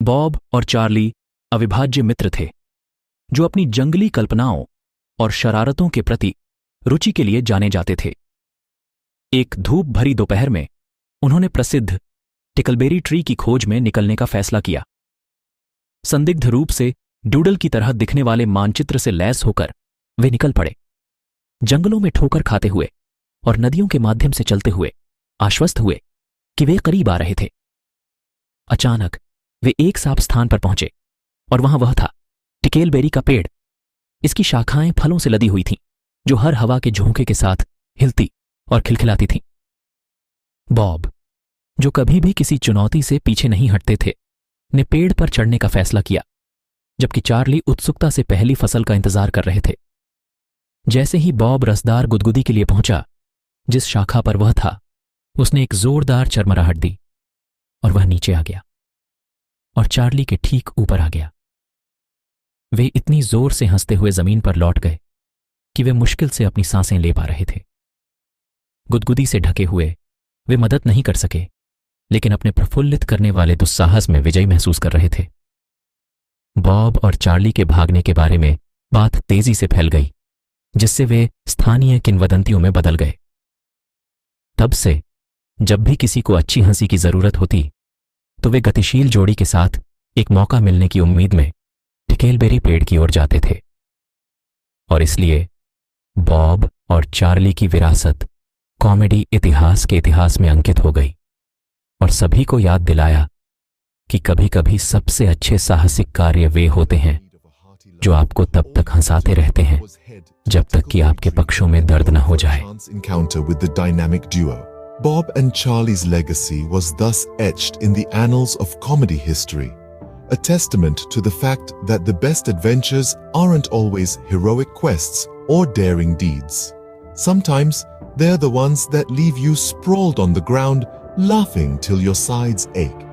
Bob और Charlie अविभाज्य मित्र थे जो अपनी जंगली कल्पनाओं और शरारतों के प्रति रुचि के लिए जाने जाते थे। एक धूप भरी दोपहर में उन्होंने प्रसिद्ध टिकलबेरी ट्री की खोज में निकलने का फैसला किया। संदिग्ध रूप से डूडल की तरह दिखने वाले मानचित्र से लैस होकर वे निकल पड़े, जंगलों में ठोकर खाते हुए और नदियों के माध्यम से चलते हुए आश्वस्त हुए कि वे करीब आ रहे थे। अचानक वे एक साफ स्थान पर पहुंचे और वहां वह था, टिकेलबेरी का पेड़। इसकी शाखाएं फलों से लदी हुई थीं जो हर हवा के झोंके के साथ हिलती और खिलखिलाती थीं। बॉब, जो कभी भी किसी चुनौती से पीछे नहीं हटते थे, ने पेड़ पर चढ़ने का फैसला किया, जबकि चार्ली उत्सुकता से पहली फसल का इंतजार कर रहे थे। जैसे ही बॉब रसदार गुदगुदी के लिए पहुंचा जिस शाखा पर वह था, उसने एक जोरदार चरमराहट दी और वह नीचे आ गया और चार्ली के ठीक ऊपर आ गया। वे इतनी जोर से हंसते हुए जमीन पर लौट गए कि वे मुश्किल से अपनी सांसें ले पा रहे थे। गुदगुदी से ढके हुए वे मदद नहीं कर सके, लेकिन अपने प्रफुल्लित करने वाले दुस्साहस में विजयी महसूस कर रहे थे। बॉब और चार्ली के भागने के बारे में बात तेजी से फैल गई, जिससे वे स्थानीय किंवदंतियों में बदल गए। तब से जब भी किसी को अच्छी हंसी की जरूरत होती तो वे गतिशील जोड़ी के साथ एक मौका मिलने की उम्मीद में टिकेलबेरी पेड़ की ओर जाते थे। और इसलिए बॉब और चार्ली की विरासत कॉमेडी इतिहास के इतिहास में अंकित हो गई और सभी को याद दिलाया कि कभी कभी सबसे अच्छे साहसिक कार्य वे होते हैं जो आपको तब तक हंसाते रहते हैं जब तक कि आपके पक्षों में दर्द न हो जाए। Bob and Charlie's legacy was thus etched in the annals of comedy history, a testament to the fact that the best adventures aren't always heroic quests or daring deeds. Sometimes they're the ones that leave you sprawled on the ground, laughing till your sides ache.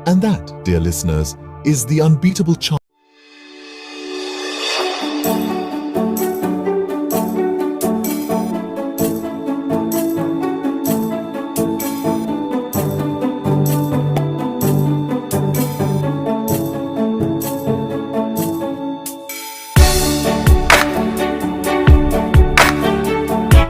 And that, dear listeners, is the unbeatable charm